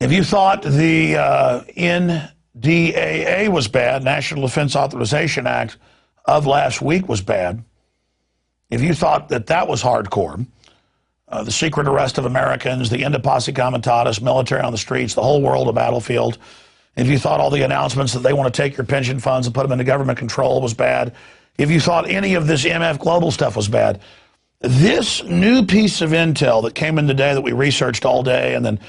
If you thought the NDAA was bad, National Defense Authorization Act of last week was bad, if you thought that that was hardcore, the secret arrest of Americans, the end of posse comitatus, military on the streets, the whole world a battlefield, if you thought all the announcements that they want to take your pension funds and put them into government control was bad, if you thought any of this MF Global stuff was bad, this new piece of intel that came in today that we researched all day and then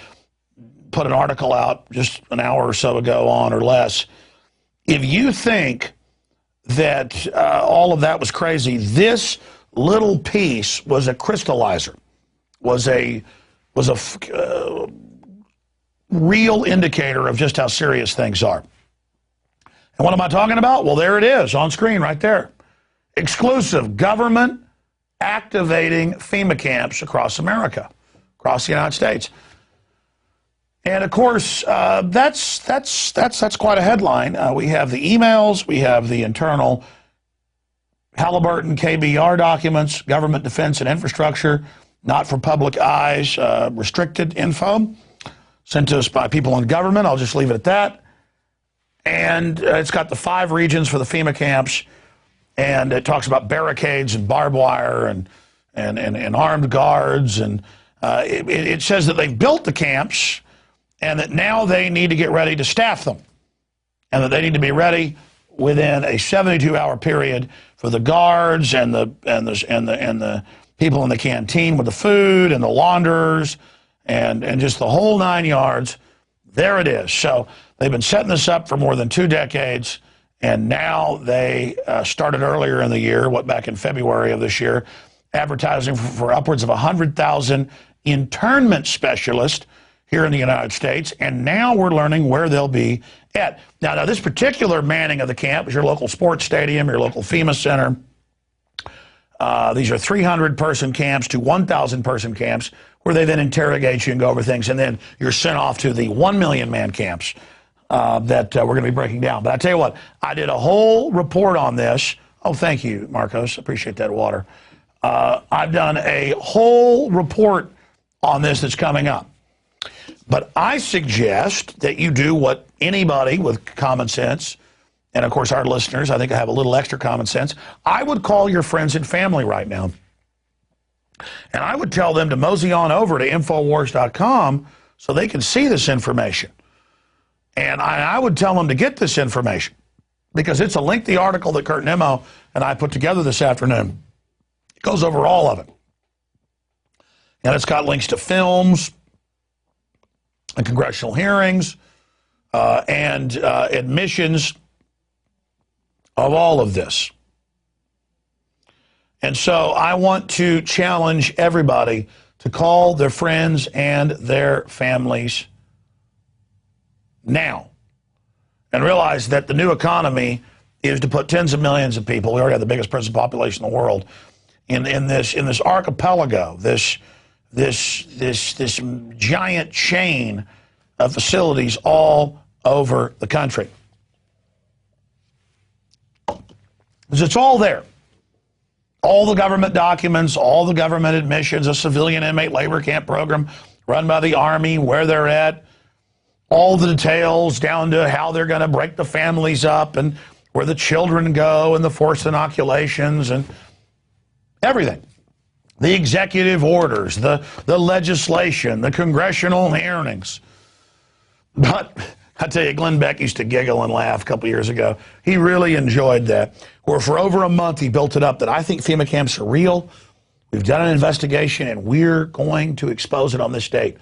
put an article out just an hour or so ago on or less, if you think that all of that was crazy, this little piece was a crystallizer, was a real indicator of just how serious things are. And what am I talking about? Well, there it is on screen right there. Exclusive government activating FEMA camps across America, across the United States. And of course, that's quite a headline. We have the emails, we have the internal Halliburton KBR documents, government defense and infrastructure, not for public eyes, restricted info, sent to us by people in government. I'll just leave it at that. And it's got the 5 regions for the FEMA camps, and it talks about barricades and barbed wire and armed guards. And it says that they've built the camps and that now they need to get ready to staff them, and that they need to be ready within a 72-hour period for the guards and the people in the canteen with the food and the launderers and just the whole 9 yards. There it is. So they've been setting this up for more than 2 decades, and now they started earlier in the year, back in February of this year, advertising for upwards of 100,000 internment specialists here in the United States, and now we're learning where they'll be at. Now this particular manning of the camp is your local sports stadium, your local FEMA center. These are 300-person camps to 1,000-person camps where they then interrogate you and go over things, and then you're sent off to the 1 million-man camps that we're going to be breaking down. But I tell you what, I did a whole report on this. Oh, thank you, Marcos. Appreciate that water. I've done a whole report on this that's coming up. But I suggest that you do what anybody with common sense, and of course our listeners, I think I have a little extra common sense, I would call your friends and family right now. And I would tell them to mosey on over to Infowars.com so they can see this information. And I would tell them to get this information because it's a lengthy article that Kurt Nimmo and I put together this afternoon. It goes over all of it. And it's got links to films and congressional hearings and admissions of all of this. And so I want to challenge everybody to call their friends and their families now and realize that the new economy is to put tens of millions of people, we already have the biggest prison population in the world, in this archipelago, this giant chain of facilities all over the country. Because it's all there. All the government documents, all the government admissions, a civilian inmate labor camp program run by the Army, where they're at, all the details down to how they're going to break the families up and where the children go and the forced inoculations and everything. The executive orders, the legislation, the congressional hearings. But I tell you, Glenn Beck used to giggle and laugh a couple years ago. He really enjoyed that. Where for over a month he built it up that I think FEMA camps are real. We've done an investigation and we're going to expose it on this date.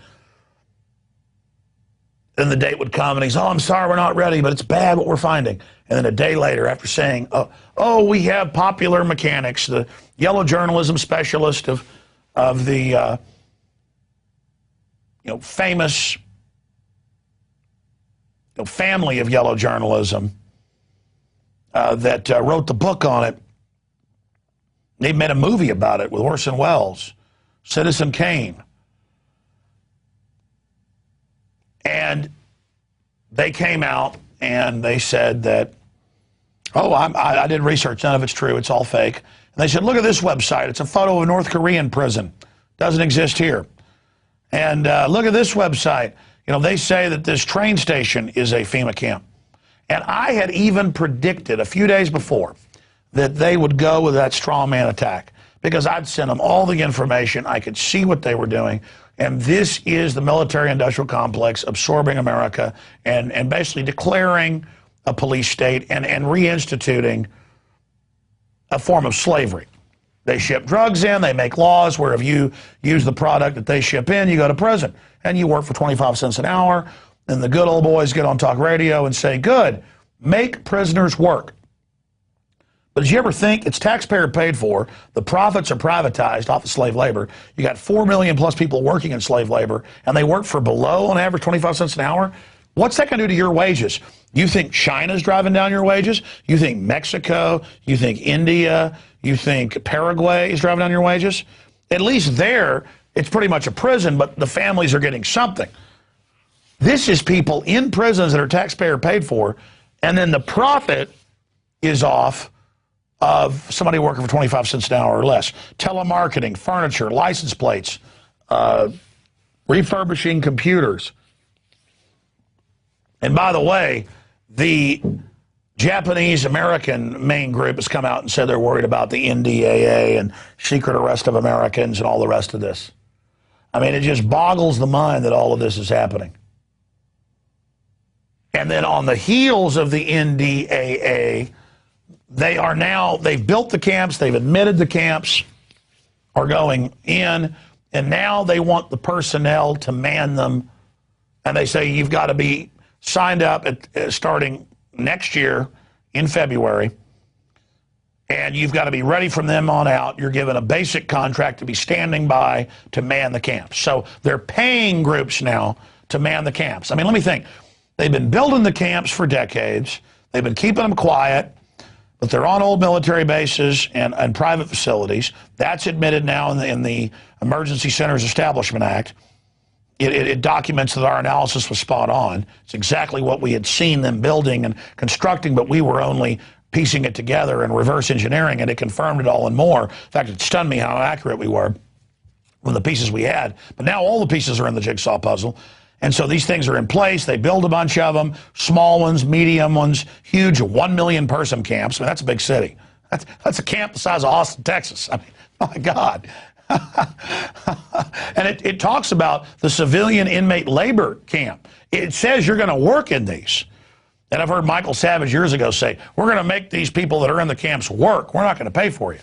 Then the date would come and he's, oh, I'm sorry, we're not ready, but it's bad what we're finding. And then a day later, after saying, oh, we have popular mechanics, the yellow journalism specialist of the famous family of yellow journalism that wrote the book on it. They made a movie about it with Orson Welles, Citizen Kane. And they came out and they said that, oh, I did research, none of it's true, it's all fake. And they said, look at this website, it's a photo of a North Korean prison, doesn't exist here. And look at this website, You know, they say that this train station is a FEMA camp. And I had even predicted a few days before that they would go with that straw man attack because I'd sent them all the information. I could see what they were doing. And this is the military-industrial complex absorbing America and basically declaring a police state and reinstituting a form of slavery. They ship drugs in, they make laws where if you use the product that they ship in, you go to prison. And you work for 25 cents an hour, and the good old boys get on talk radio and say, good, make prisoners work. But did you ever think it's taxpayer paid for, the profits are privatized off of slave labor, you got 4 million plus people working in slave labor, and they work for below, on average, 25 cents an hour? What's that going to do to your wages? You think China's driving down your wages? You think Mexico? You think India? You think Paraguay is driving down your wages? At least there, it's pretty much a prison, but the families are getting something. This is people in prisons that are taxpayer paid for, and then the profit is off of somebody working for 25 cents an hour or less. Telemarketing, furniture, license plates, refurbishing computers. And by the way, the Japanese-American main group has come out and said they're worried about the NDAA and secret arrest of Americans and all the rest of this. I mean, it just boggles the mind that all of this is happening. And then on the heels of the NDAA, they've built the camps, they've admitted the camps are going in, and now they want the personnel to man them. And they say you've got to be signed up starting next year in February, and you've got to be ready from them on out. You're given a basic contract to be standing by to man the camps. So they're paying groups now to man the camps. I mean, let me think. They've been building the camps for decades. They've been keeping them quiet, but they're on old military bases and private facilities. That's admitted now in the Emergency Centers Establishment Act. It documents that our analysis was spot on. It's exactly what we had seen them building and constructing, but we were only piecing it together and reverse engineering it. It confirmed it all and more. In fact, it stunned me how accurate we were with the pieces we had. But now all the pieces are in the jigsaw puzzle. And so these things are in place. They build a bunch of them, small ones, medium ones, huge 1 million person camps. I mean, that's a big city. That's a camp the size of Austin, Texas. I mean, my God. And it talks about the civilian inmate labor camp. It says you're going to work in these. And I've heard Michael Savage years ago say, we're going to make these people that are in the camps work. We're not going to pay for you.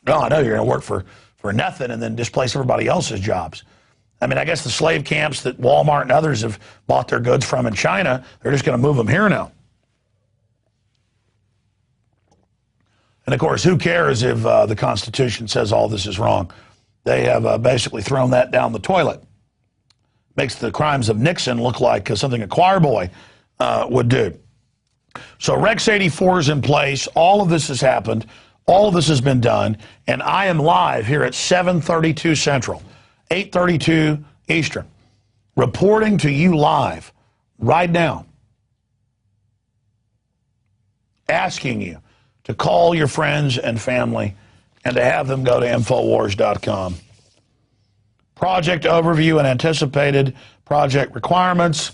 No, I know you're going to work for nothing and then displace everybody else's jobs. I mean, I guess the slave camps that Walmart and others have bought their goods from in China, they're just going to move them here now. And of course, who cares if the Constitution says all this is wrong? They have basically thrown that down the toilet. Makes the crimes of Nixon look like something a choir boy would do. So Rex 84 is in place. All of this has happened. All of this has been done. And I am live here at 7:32 Central, 8:32 Eastern, reporting to you live right now, asking you to call your friends and family and to have them go to Infowars.com. Project overview and anticipated project requirements,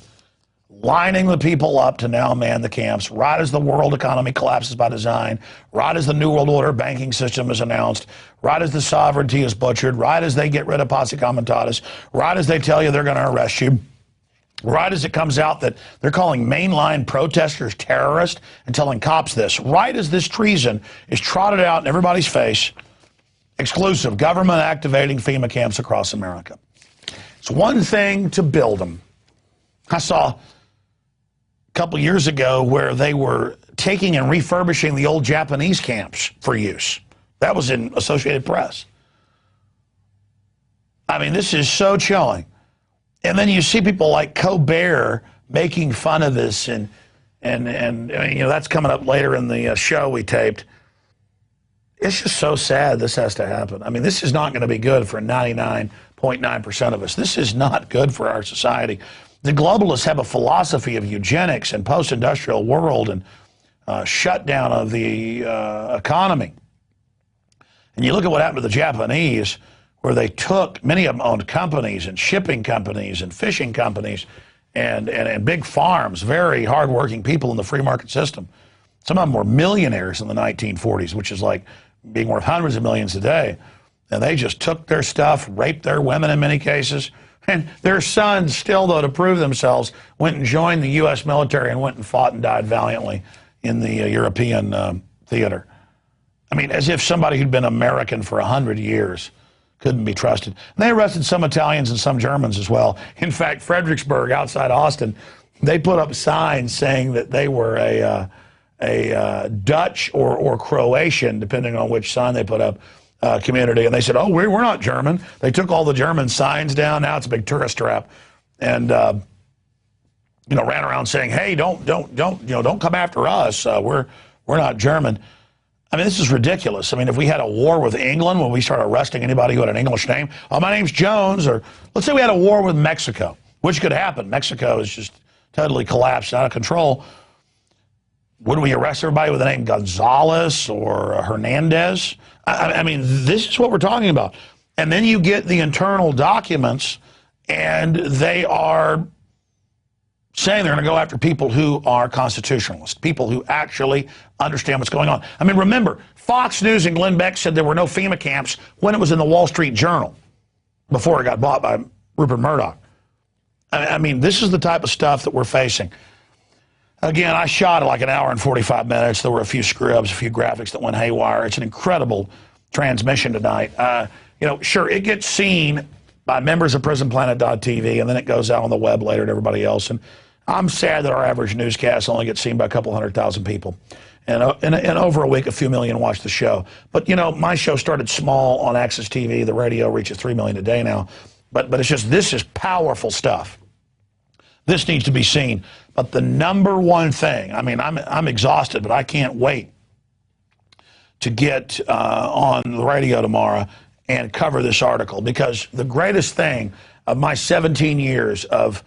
lining the people up to now man the camps, right as the world economy collapses by design, right as the New World Order banking system is announced, right as the sovereignty is butchered, right as they get rid of posse comitatus, right as they tell you they're going to arrest you, right as it comes out that they're calling mainline protesters terrorists and telling cops this, right as this treason is trotted out in everybody's face, exclusive government activating FEMA camps across America. It's one thing to build them. I saw a couple years ago where they were taking and refurbishing the old Japanese camps for use. That was in Associated Press. I mean, this is so chilling. And then you see people like Colbert making fun of this, and I mean, you know, that's coming up later in the show we taped. It's just so sad this has to happen. I mean, this is not going to be good for 99.9% of us. This is not good for our society. The globalists have a philosophy of eugenics and post-industrial world and shutdown of the economy. And you look at what happened to the Japanese, where they took, many of them owned companies and shipping companies and fishing companies and big farms, very hardworking people in the free market system. Some of them were millionaires in the 1940s, which is like being worth hundreds of millions today. And they just took their stuff, raped their women in many cases. And their sons still, though, to prove themselves, went and joined the U.S. military and went and fought and died valiantly in the European theater. I mean, as if somebody who'd been American for 100 years couldn't be trusted. And they arrested some Italians and some Germans as well. In fact, Fredericksburg, outside Austin, they put up signs saying that they were a Dutch or Croatian, depending on which sign they put up, community. And they said, oh, we're not German. They took all the German signs down. Now it's a big tourist trap. And, you know, ran around saying, hey, don't come after us. We're not German. I mean, this is ridiculous. I mean, if we had a war with England, when we started arresting anybody who had an English name, oh, my name's Jones, or let's say we had a war with Mexico, which could happen. Mexico is just totally collapsed, out of control. Wouldn't we arrest everybody with the name Gonzalez or Hernandez? I mean, this is what we're talking about. And then you get the internal documents, and they are saying they're going to go after people who are constitutionalists, people who actually understand what's going on. I mean, remember, Fox News and Glenn Beck said there were no FEMA camps when it was in the Wall Street Journal before it got bought by Rupert Murdoch. I mean, this is the type of stuff that we're facing. Again, I shot it like an hour and 45 minutes. There were a few screw-ups, a few graphics that went haywire. It's an incredible transmission tonight. You know, sure, it gets seen by members of PrisonPlanet.tv, and then it goes out on the web later to everybody else. And I'm sad that our average newscast only gets seen by a couple 100,000 people. And over a week, a few million watch the show. But, you know, my show started small on Access TV. The radio reaches 3 million a day now. But it's just, this is powerful stuff. This needs to be seen. But the number one thing, I mean, I'm exhausted, but I can't wait to get on the radio tomorrow and cover this article, because the greatest thing of my 17 years of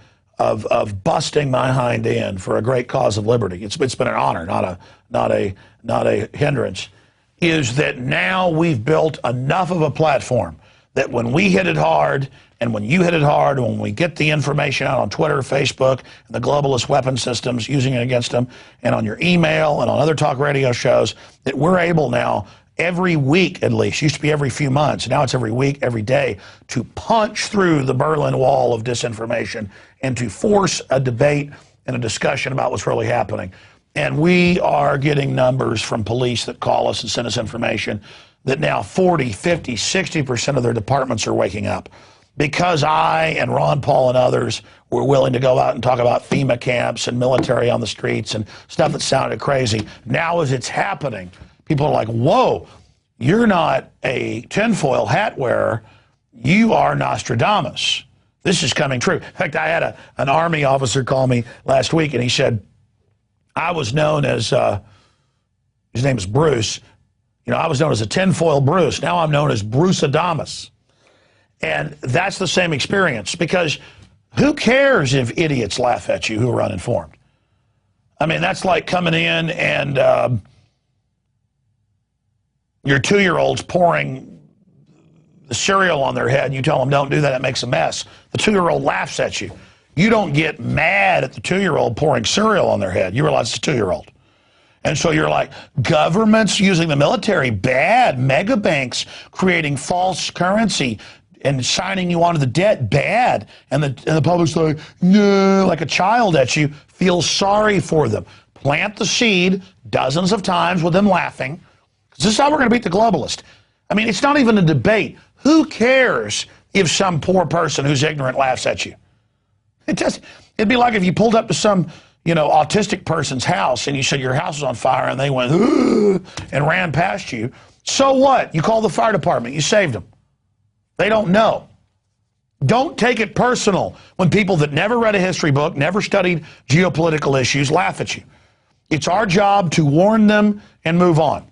busting my hind end for a great cause of liberty, it's been an honor, not a hindrance, is that now we've built enough of a platform that when we hit it hard, and when you hit it hard, and when we get the information out on Twitter, Facebook, and the globalist weapon systems using it against them, and on your email and on other talk radio shows, that we're able now every week, at least, used to be every few months, now it's every week, every day, to punch through the Berlin Wall of disinformation and to force a debate and a discussion about what's really happening. And we are getting numbers from police that call us and send us information that now 40, 50, 60% of their departments are waking up. Because I and Ron Paul and others were willing to go out and talk about FEMA camps and military on the streets and stuff that sounded crazy, now as it's happening, people are like, whoa, you're not a tinfoil hat wearer, you are Nostradamus. This is coming true. In fact, I had an Army officer call me last week, and he said, I was known as, his name is Bruce, you know, I was known as a tinfoil Bruce, now I'm known as Bruce-adamus. And that's the same experience, because who cares if idiots laugh at you who are uninformed? I mean, that's like coming in and your 2-year-old's pouring the cereal on their head, and you tell them, don't do that, it makes a mess. The 2-year-old laughs at you. You don't get mad at the 2-year-old pouring cereal on their head. You realize it's a 2-year-old. And so you're like, governments using the military, bad. Mega banks creating false currency and signing you onto the debt, bad. And the public's like, no, like a child at you, feel sorry for them. Plant the seed dozens of times with them laughing. This is how we're going to beat the globalist. I mean, it's not even a debate. Who cares if some poor person who's ignorant laughs at you? It'd be like if you pulled up to some, you know, autistic person's house and you said your house is on fire and they went, ugh, and ran past you. So what? You call the fire department. You saved them. They don't know. Don't take it personal when people that never read a history book, never studied geopolitical issues, laugh at you. It's our job to warn them and move on.